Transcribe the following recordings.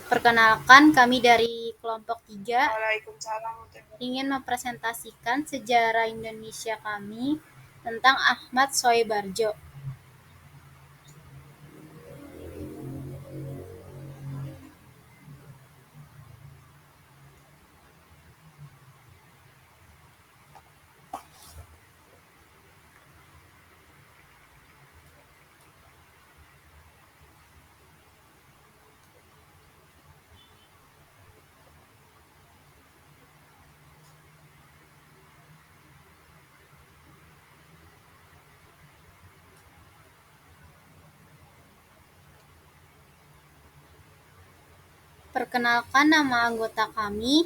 Perkenalkan, kami dari kelompok 3 Waalaikumsalam. ingin mempresentasikan sejarah Indonesia kami tentang Ahmad Soebarjo. Perkenalkan nama anggota kami.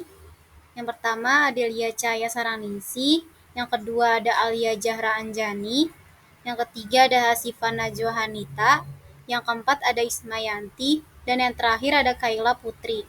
Yang pertama Adelia Cahaya Saraningsi, yang kedua ada Alia Jahra Anjani, yang ketiga ada Hasifah Najwa Hanita, yang keempat ada Ismayanti, dan yang terakhir ada Kaila Putri.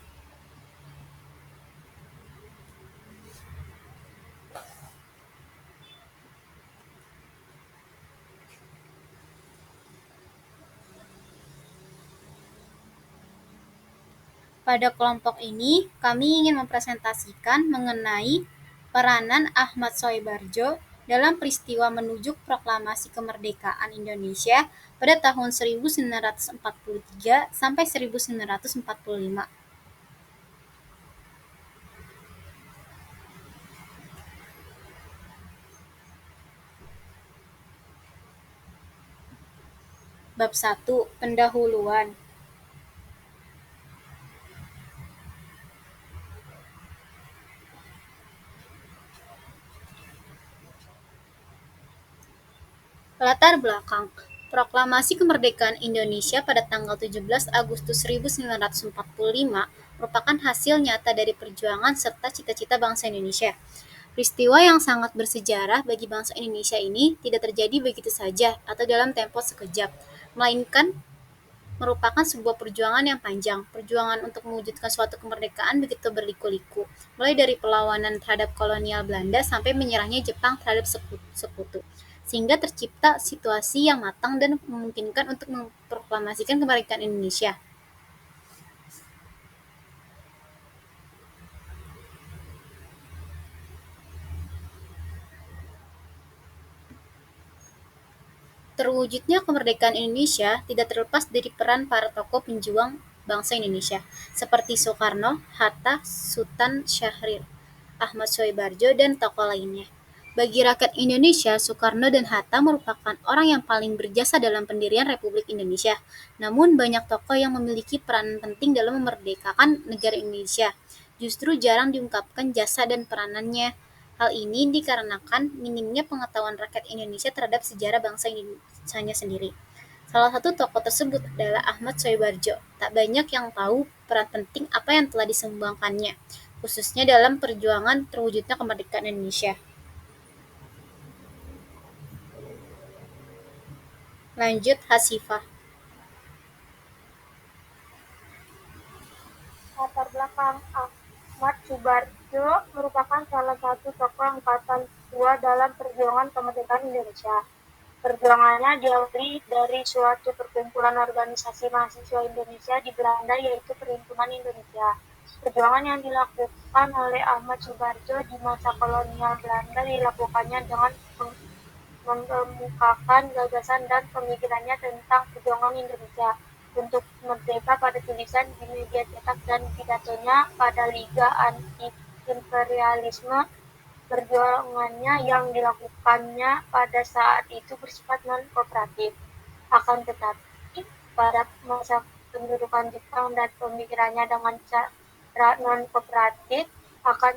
Pada kelompok ini, kami ingin mempresentasikan mengenai peranan Ahmad Soebarjo dalam peristiwa menuju proklamasi kemerdekaan Indonesia pada tahun 1943 sampai 1945. Bab 1. Pendahuluan. Latar belakang. Proklamasi Kemerdekaan Indonesia pada tanggal 17 Agustus 1945 merupakan hasil nyata dari perjuangan serta cita-cita bangsa Indonesia. Peristiwa yang sangat bersejarah bagi bangsa Indonesia ini tidak terjadi begitu saja atau dalam tempo sekejap, melainkan merupakan sebuah perjuangan yang panjang. Perjuangan untuk mewujudkan suatu kemerdekaan begitu berliku-liku, mulai dari perlawanan terhadap kolonial Belanda sampai menyerahnya Jepang terhadap sekutu, sehingga tercipta situasi yang matang dan memungkinkan untuk memproklamasikan kemerdekaan Indonesia. Terwujudnya kemerdekaan Indonesia tidak terlepas dari peran para tokoh penjuang bangsa Indonesia, seperti Soekarno, Hatta, Sultan Syahrir, Ahmad Soebarjo, dan tokoh lainnya. Bagi rakyat Indonesia, Soekarno dan Hatta merupakan orang yang paling berjasa dalam pendirian Republik Indonesia. Namun, banyak tokoh yang memiliki peran penting dalam memerdekakan negara Indonesia justru jarang diungkapkan jasa dan peranannya. Hal ini dikarenakan minimnya pengetahuan rakyat Indonesia terhadap sejarah bangsa Indonesianya sendiri. Salah satu tokoh tersebut adalah Ahmad Soebarjo. Tak banyak yang tahu peran penting apa yang telah disumbangkannya, khususnya dalam perjuangan terwujudnya kemerdekaan Indonesia. Lanjut, Hasifah. Latar belakang Ahmad Soebarjo merupakan salah satu tokoh angkatan tua dalam perjuangan kemerdekaan Indonesia. Perjuangannya diawali dari suatu perkumpulan organisasi mahasiswa Indonesia di Belanda, yaitu Perhimpunan Indonesia. Perjuangan yang dilakukan oleh Ahmad Soebarjo di masa kolonial Belanda dilakukannya dengan mengemukakan gagasan dan pemikirannya tentang perjuangan Indonesia untuk merdeka pada tulisan di media cetak dan pidatonya pada Liga Anti-Imperialisme. Perjuangannya yang dilakukannya pada saat itu bersifat non-kooperatif. Akan tetapi, pada masa pendudukan Jepang dan pemikirannya dengan cara non-kooperatif, akan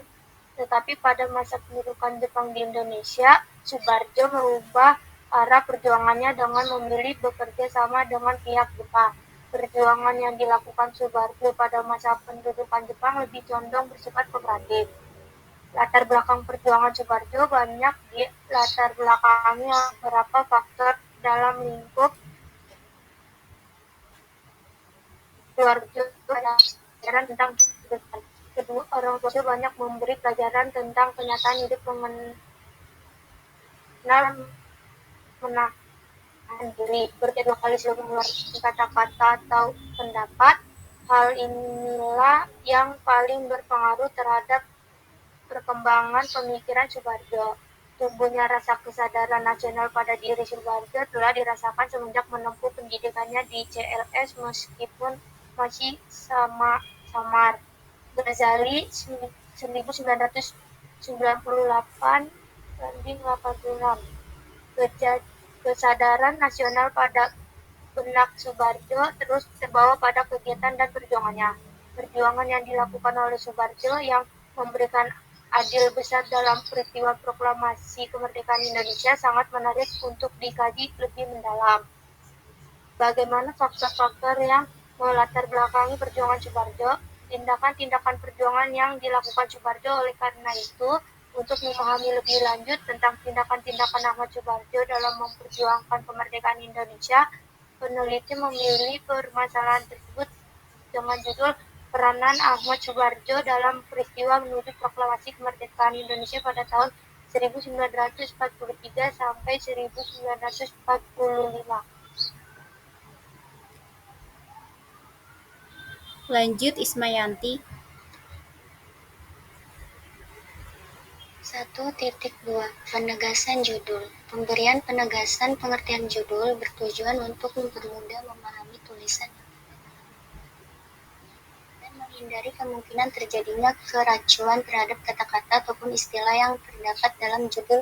tetapi pada masa pendudukan Jepang di Indonesia, Soebarjo merubah arah perjuangannya dengan memilih bekerja sama dengan pihak Jepang. Perjuangan yang dilakukan Soebarjo pada masa pendudukan Jepang lebih condong bersifat kooperatif. Latar belakang perjuangan Soebarjo banyak di latar belakangnya beberapa faktor dalam lingkup Soebarjo banyak pelajaran tentang kehidupan. Kedua, orang tua banyak memberi pelajaran tentang kenyataan hidup mengenal menahan diri, berkali-kali sebelum mengeluarkan kata-kata atau pendapat, Hal inilah yang paling berpengaruh terhadap perkembangan pemikiran Soebarjo. Tumbuhnya rasa kesadaran nasional pada diri Soebarjo telah dirasakan semenjak menempuh pendidikannya di CLS meskipun masih samar. Ghazali 1998-86 kesadaran nasional pada benak Soebarjo terus terbawa pada kegiatan dan perjuangannya. Perjuangan yang dilakukan oleh Soebarjo yang memberikan adil besar dalam peristiwa proklamasi kemerdekaan Indonesia sangat menarik untuk dikaji lebih mendalam. Bagaimana faktor-faktor yang melatar belakangi perjuangan Soebarjo, tindakan-tindakan perjuangan yang dilakukan Soebarjo. Oleh karena itu, untuk memahami lebih lanjut tentang tindakan-tindakan Ahmad Soebarjo dalam memperjuangkan kemerdekaan Indonesia, peneliti memilih permasalahan tersebut dengan judul Peranan Ahmad Soebarjo dalam peristiwa menuju proklamasi kemerdekaan Indonesia pada tahun 1943 sampai 1945. Lanjut Ismayanti. 1.2 Penegasan judul. Pemberian penegasan pengertian judul bertujuan untuk mempermudah memahami tulisan dan menghindari kemungkinan terjadinya keracuan terhadap kata-kata ataupun istilah yang terdapat dalam judul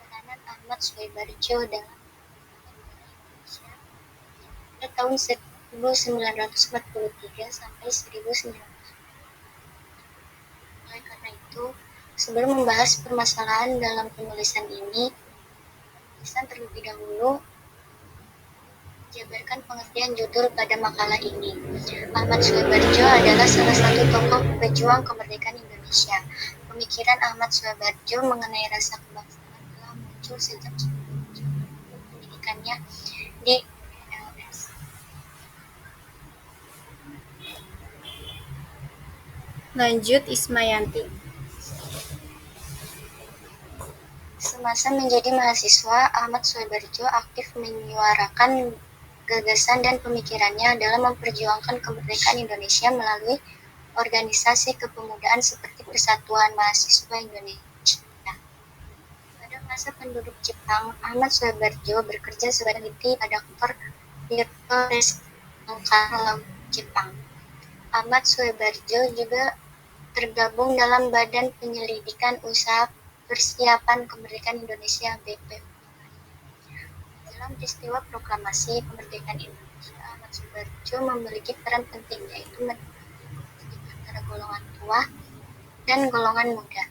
Peranan Ahmad Soebarjo dalam Indonesia pada tahun 1943 sampai 1900. Oleh karena itu, sebelum membahas permasalahan dalam penulisan ini, terlebih dahulu jabarkan pengertian judul pada makalah ini. Ahmad Soebarjo adalah salah satu tokoh pejuang kemerdekaan Indonesia. Pemikiran Ahmad Soebarjo mengenai rasa kebangsaan telah muncul sejak pendidikannya di LS. Lanjut Ismayanti. Semasa menjadi mahasiswa, Ahmad Soebarjo aktif menyuarakan gagasan dan pemikirannya dalam memperjuangkan kemerdekaan Indonesia melalui organisasi kepemudaan seperti Persatuan Mahasiswa Indonesia. Pada masa penduduk Jepang, Ahmad Soebarjo bekerja sebagai peneliti pada kantor Direktorat Angkatan Laut Jepang. Ahmad Soebarjo juga tergabung dalam Badan Penyelidikan Usaha Persiapan Kemerdekaan Indonesia (BPUKI). Dalam peristiwa proklamasi kemerdekaan Indonesia, Ahmad Soebarjo memiliki peran penting, yaitu antara golongan tua dan golongan muda.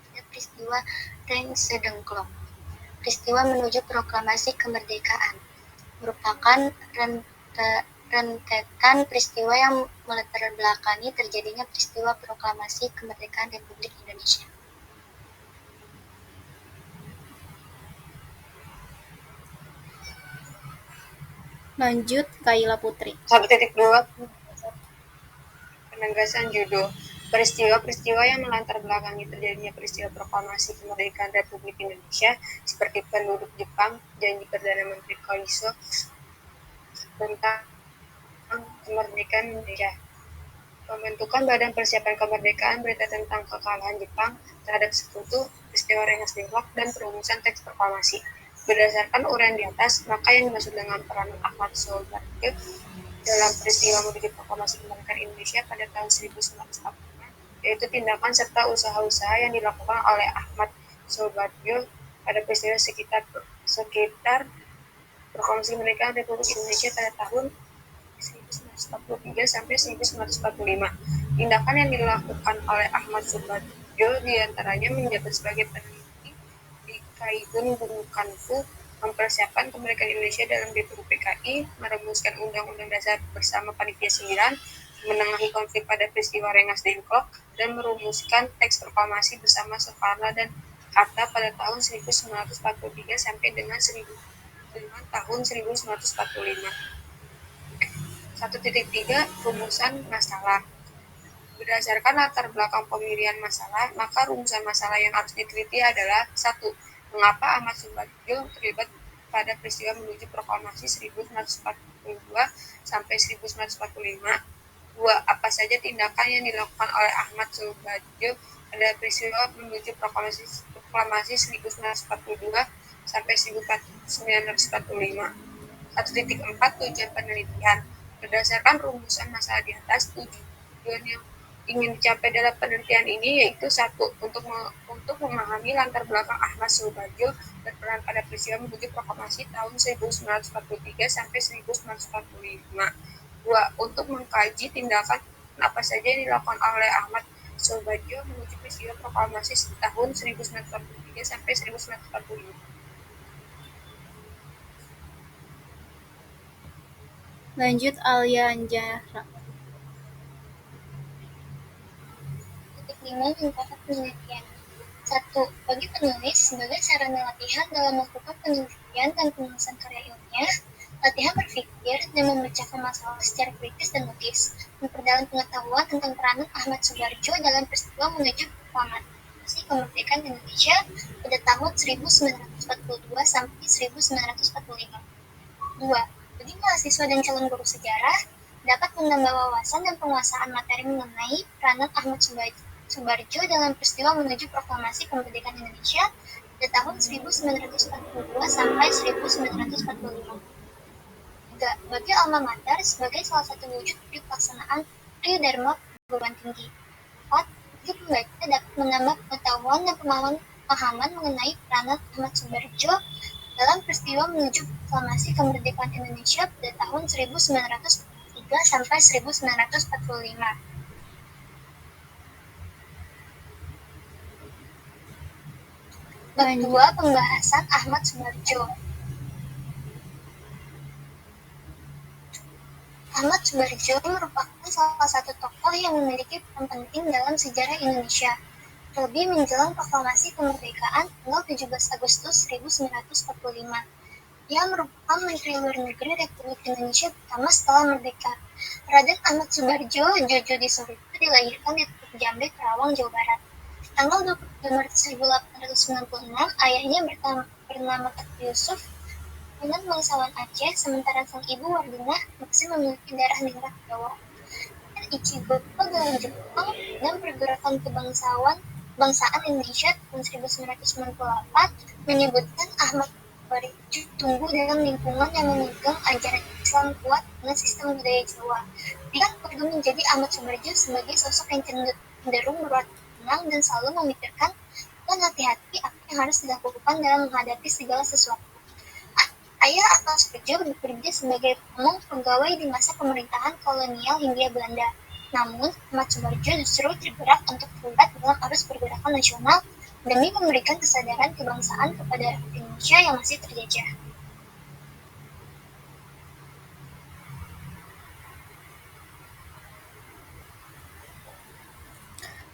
Pada peristiwa Reng Sedengklok, peristiwa menuju proklamasi kemerdekaan, merupakan rentetan peristiwa yang melatar belakangi terjadinya peristiwa proklamasi kemerdekaan Republik Indonesia. Lanjut Kaila Putri. 1.2 Penegasan judul. Peristiwa-peristiwa yang melatar belakangi terjadinya peristiwa proklamasi kemerdekaan Republik Indonesia seperti penduduk Jepang, janji Perdana Menteri Koiso tentang kemerdekaan Indonesia, pembentukan Badan Persiapan Kemerdekaan, berita tentang kekalahan Jepang terhadap Sekutu, peristiwa Rengas Dengklok, dan perumusan teks proklamasi. Berdasarkan uraian di atas, maka yang dimaksud dengan peran Ahmad Soebarjo dalam peristiwa menuju proklamasi kemerdekaan Indonesia pada tahun 1945, yaitu tindakan serta usaha-usaha yang dilakukan oleh Ahmad Soebarjo pada peristiwa sekitar proklamasi kemerdekaan Republik Indonesia pada tahun 1943 sampai 1945. Tindakan yang dilakukan oleh Ahmad Soebarjo diantaranya menjabat sebagai peneliti di Kaihun Bungkanfu, mempersiapkan kemerdekaan Indonesia dalam BPUPKI, merumuskan Undang-Undang Dasar bersama Panitia 9, menengahi konflik pada peristiwa Rengas Dengklok, dan merumuskan teks proklamasi bersama Soekarno dan Hatta pada tahun 1943 sampai dengan tahun 1945. 1.3 Rumusan masalah. Berdasarkan latar belakang pemilihan masalah, maka rumusan masalah yang harus diteliti adalah 1. Mengapa Ahmad Soebarjo terlibat pada peristiwa menuju proklamasi 1942 sampai 1945? 2. Apa saja tindakan yang dilakukan oleh Ahmad Subarjo pada peristiwa menuju proklamasi 1942 sampai 1945. 1.4 Tujuan penelitian. Berdasarkan rumusan masalah di atas, tujuan yang ingin dicapai dalam penelitian ini yaitu satu, untuk memahami latar belakang Ahmad Subarjo berperan pada peristiwa menuju proklamasi tahun 1943 sampai 1945. 2. Untuk mengkaji tindakan apa saja yang dilakukan oleh Ahmad Subarjo menuju peristiwa proklamasi tahun 1943 sampai 1945. Lanjut Alia Anjara. Titik 5 manfaat penelitian. 1. Bagi penulis, sebagai sarana latihan dalam melakukan penelitian dan penulisan karya ilmiah, latihan berpikir dan memecahkan masalah secara kritis dan logis, memperdalam pengetahuan tentang peranan Ahmad Subarjo dalam peristiwa menuju proklamasi kemerdekaan Indonesia pada tahun 1942 sampai 1945. 2. Bagi mahasiswa dan calon guru sejarah, dapat menambah wawasan dan penguasaan materi mengenai peranan Ahmad Subarjo dalam peristiwa menuju proklamasi kemerdekaan Indonesia pada tahun 1942 sampai 1945. 3. Bagi alma mater sebagai salah satu wujud dari pelaksanaan Trio Dharma perguruan tinggi. 4. Bagi pembaca dapat menambah pengetahuan dan pemahaman mengenai peranan Ahmad Subarjo dalam peristiwa menuju proklamasi kemerdekaan Indonesia pada tahun 1943 sampai 1945. Bab 2. Pembahasan Ahmad Subarjo. Ahmad Subarjo merupakan salah satu tokoh yang memiliki peran penting dalam sejarah Indonesia, terlebih menjelang proklamasi kemerdekaan tanggal 17 Agustus 1945. Ia merupakan Menteri Luar Negeri Republik Indonesia pertama setelah merdeka. Raden Ahmad Subarjo Jojo Disorito dilahirkan di Teluk Jambe, Karawang, Jawa Barat. Tanggal 22 Maret 1896, ayahnya bernama Tengku Yusuf dengan bangsawan Aceh, sementara sang ibu Wardinah masih memiliki darah ningrat Jawa. Ichigo dalam Jepang dan pergerakan kebangsaan Indonesia tahun 1998 menyebutkan Ahmad Subarjo tumbuh dalam lingkungan yang memegang ajaran Islam kuat dengan sistem budaya Jawa. Dia keluarga menjadi Ahmad Subarjo sebagai sosok yang cenderung berwatak tenang dan selalu memikirkan dan hati-hati apa yang harus dilakukan dalam menghadapi segala sesuatu. Ayah Ahmad Subarjo bekerja sebagai pegawai di masa pemerintahan kolonial Hindia Belanda. Namun, Ahmad Subarjo justru tergerak untuk terlibat dalam arus pergerakan nasional demi memberikan kesadaran kebangsaan kepada rakyat Indonesia yang masih terjajah.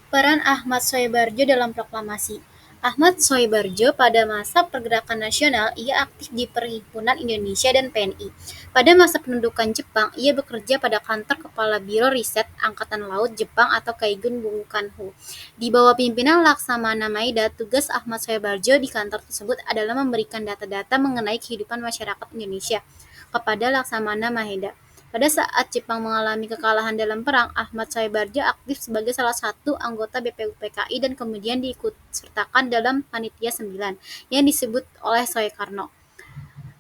Peran Ahmad Soebarjo dalam proklamasi. Ahmad Soebarjo pada masa pergerakan nasional, ia aktif di Perhimpunan Indonesia dan PNI. Pada masa pendudukan Jepang, ia bekerja pada kantor Kepala Biro Riset Angkatan Laut Jepang atau Kaigun Bunkanhu. Di bawah pimpinan Laksamana Maeda, tugas Ahmad Soebarjo di kantor tersebut adalah memberikan data-data mengenai kehidupan masyarakat Indonesia kepada Laksamana Maeda. Pada saat Jepang mengalami kekalahan dalam perang, Ahmad Soebarjo aktif sebagai salah satu anggota BPUPKI dan kemudian diikutsertakan dalam Panitia 9 yang disebut oleh Soekarno.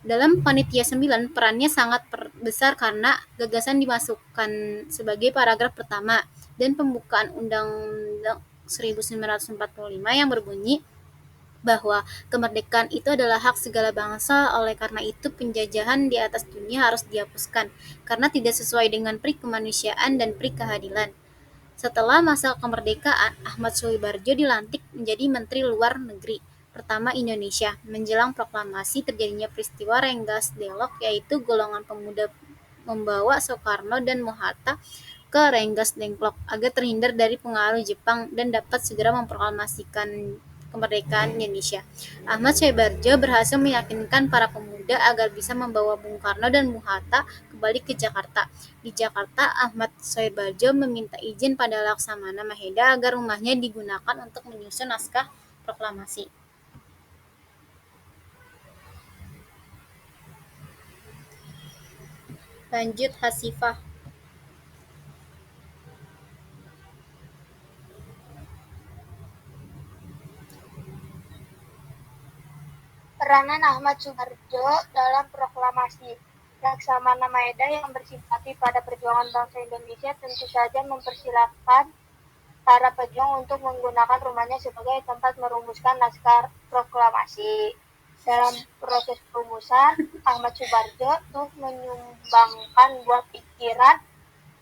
Dalam Panitia 9, perannya sangat besar karena gagasan dimasukkan sebagai paragraf pertama dan pembukaan Undang-Undang 1945 yang berbunyi bahwa kemerdekaan itu adalah hak segala bangsa, oleh karena itu penjajahan di atas dunia harus dihapuskan, karena tidak sesuai dengan pri kemanusiaan dan pri keadilan. Setelah masa kemerdekaan, Ahmad Soebarjo dilantik menjadi Menteri Luar Negeri pertama Indonesia. Menjelang proklamasi terjadinya peristiwa Rengas Dengklok, yaitu golongan pemuda membawa Soekarno dan Mohatta ke Rengas Dengklok agar terhindar dari pengaruh Jepang dan dapat segera memproklamasikan kemerdekaan Indonesia. Ahmad Soebarjo berhasil meyakinkan para pemuda agar bisa membawa Bung Karno dan Mohatta kembali ke Jakarta. Di Jakarta, Ahmad Soebarjo meminta izin pada Laksamana Maheda agar rumahnya digunakan untuk menyusun naskah proklamasi. Lanjut Hasifah. Peranan Ahmad Subarjo dalam proklamasi Laksamana Maeda yang bersimpati pada perjuangan bangsa Indonesia tentu saja mempersilahkan para pejuang untuk menggunakan rumahnya sebagai tempat merumuskan naskah proklamasi. Dalam proses perumusan, Ahmad Subarjo tuh menyumbangkan buah pikiran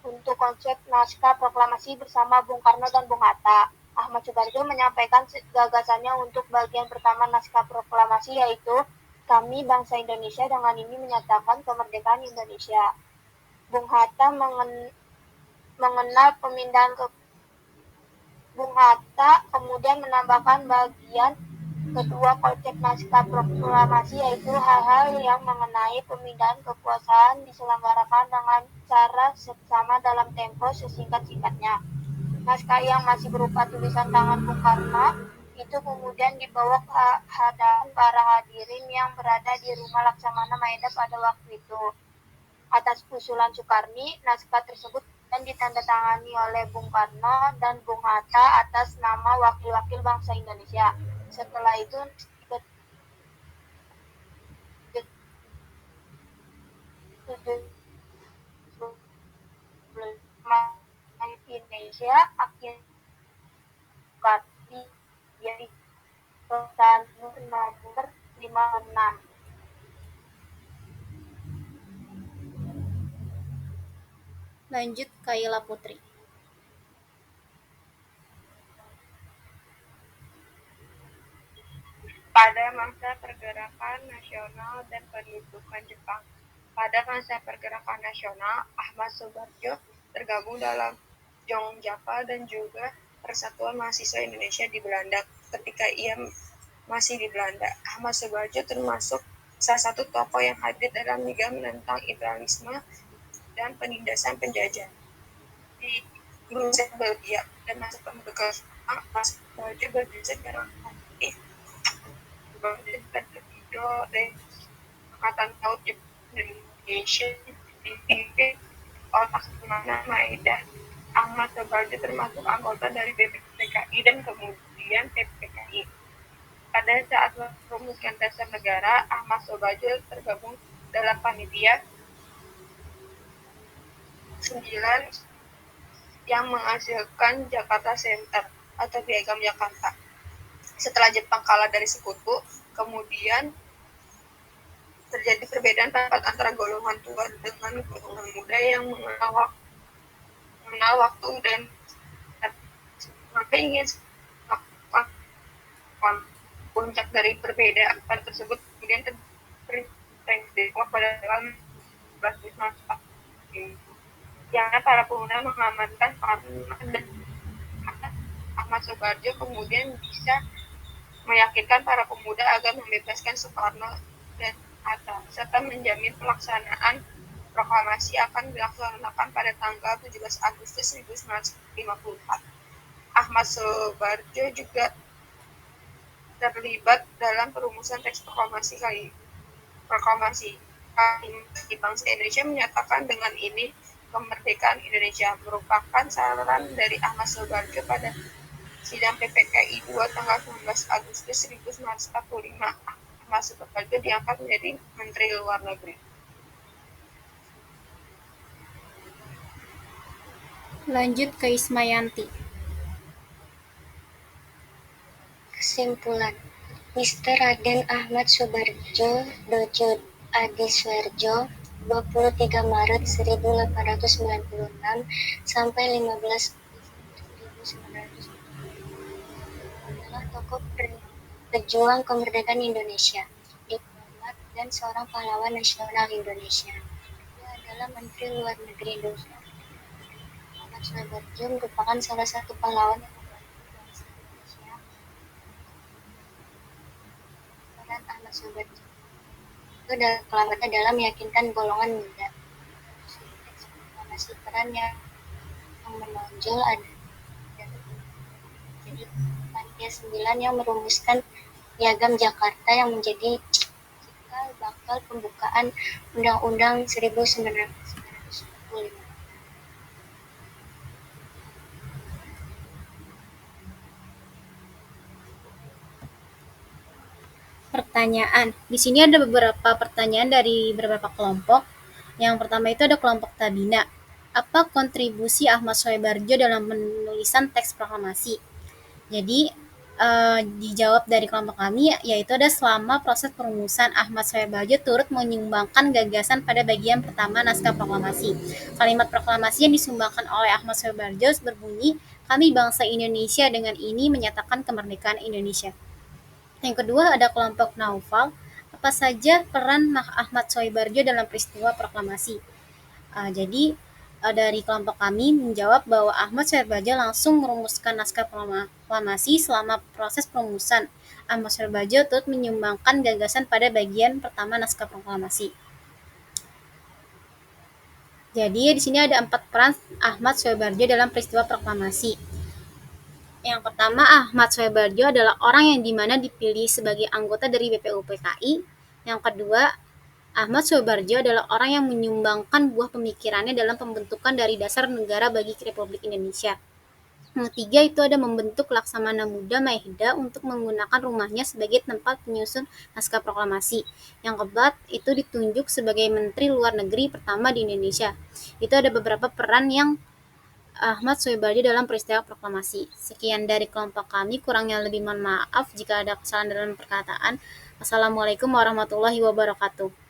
untuk konsep naskah proklamasi bersama Bung Karno dan Bung Hatta. Ahmad Subarjo menyampaikan gagasannya untuk bagian pertama naskah proklamasi, yaitu kami bangsa Indonesia dengan ini menyatakan kemerdekaan Indonesia. Bung Hatta mengenal pemindahan ke Bung Hatta kemudian menambahkan bagian kedua konsep naskah proklamasi, yaitu hal-hal yang mengenai pemindahan kekuasaan diselenggarakan dengan cara seksama dalam tempo sesingkat-singkatnya. Naskah yang masih berupa tulisan tangan Bung Karno itu kemudian dibawa ke hadapan para hadirin yang berada di rumah Laksamana Maeda pada waktu itu. Atas usulan Soekarni, naskah tersebut dan ditandatangani oleh Bung Karno dan Bung Hatta atas nama wakil-wakil bangsa Indonesia. Setelah itu Indonesia akibat jadi pesan nomor 56. Lanjut Kayla Putri. Pada masa pergerakan nasional dan pendudukan Jepang. Pada masa pergerakan nasional, Ahmad Subarjo tergabung dalam Jongjapa dan juga Persatuan Mahasiswa Indonesia di Belanda. Ketika ia masih di Belanda, Ahmad Subarjo termasuk salah satu tokoh yang hadir dalam Liga menentang imperialisme dan penindasan penjajah di Brussels, Belgia. Dan masa kemerdekaan Ahmad Subarjo bergeser ke aktif sebagai Ketiga dan Angkatan Laut Indonesia dipimpin oleh Laksamana Maeda. Ahmad Subarjo termasuk anggota dari BPKI dan kemudian PPKI. Pada saat merumuskan dasar negara, Ahmad Subarjo tergabung dalam panitia 9 yang menghasilkan Jakarta Center atau Piagam Jakarta. Setelah Jepang kalah dari Sekutu, kemudian terjadi perbedaan pendapat antara golongan tua dengan golongan muda yang mengenal waktu dan mereka ingin puncak dari perbedaan tersebut kemudian terjadi pada tanggal 11 Maret yang para pengguna mengamankan Karno dan Ahmad Subarjo kemudian bisa meyakinkan para pemuda agar membebaskan Soekarno dan Hatta serta menjamin pelaksanaan proklamasi akan dilaksanakan pada tanggal 17 Agustus 1954. Ahmad Subarjo juga terlibat dalam perumusan teks proklamasi di bangsa Indonesia menyatakan dengan ini kemerdekaan Indonesia merupakan saran dari Ahmad Subarjo pada sidang PPKI 2 tanggal 19 Agustus 1945. Ahmad Subarjo diangkat menjadi Menteri Luar Negeri. Lanjut ke Ismayanti. Kesimpulan. Mr. Raden Ahmad Subarjo Dojo Adiswerjo 23 Maret 1896 sampai 15 1900 adalah tokoh pejuang kemerdekaan Indonesia, diplomat, dan seorang pahlawan nasional Indonesia. Dia adalah Menteri Luar Negeri Indonesia. Ahmad Subarjo merupakan salah satu pahlawan yang membantu bangsa Indonesia. Peran Ahmad Subarjo itu dalam meyakinkan golongan muda. Masih peran yang menonjol ada jadi panitia 9 yang merumuskan Piagam Jakarta yang menjadi cikal bakal pembukaan Undang-Undang 1945. Pertanyaan. Di sini ada beberapa pertanyaan dari beberapa kelompok. Yang pertama itu ada kelompok Tabina. Apa kontribusi Ahmad Soebarjo dalam penulisan teks proklamasi? Jadi dijawab dari kelompok kami yaitu ada selama proses perumusan Ahmad Soebarjo turut menyumbangkan gagasan pada bagian pertama naskah proklamasi. Kalimat proklamasi yang disumbangkan oleh Ahmad Soebarjo berbunyi, "Kami bangsa Indonesia dengan ini menyatakan kemerdekaan Indonesia." Yang kedua ada kelompok Naufal. Apa saja peran Ahmad Soebarjo dalam peristiwa proklamasi? Jadi dari kelompok kami menjawab bahwa Ahmad Soebarjo langsung merumuskan naskah proklamasi selama proses perumusan. Ahmad Soebarjo turut menyumbangkan gagasan pada bagian pertama naskah proklamasi. Jadi di sini ada 4 peran Ahmad Soebarjo dalam peristiwa proklamasi. Yang pertama, Ahmad Soebarjo adalah orang yang dimana dipilih sebagai anggota dari BPUPKI. Yang kedua, Ahmad Soebarjo adalah orang yang menyumbangkan buah pemikirannya dalam pembentukan dari dasar negara bagi Republik Indonesia. Yang ketiga itu ada membentuk Laksamana Muda Maeda untuk menggunakan rumahnya sebagai tempat penyusun naskah proklamasi. Yang keempat itu ditunjuk sebagai Menteri Luar Negeri pertama di Indonesia. Itu ada beberapa peran yang Ahmad Soebarjo dalam peristiwa proklamasi. Sekian dari kelompok kami, kurangnya lebih mohon maaf jika ada kesalahan dalam perkataan. Assalamualaikum warahmatullahi wabarakatuh.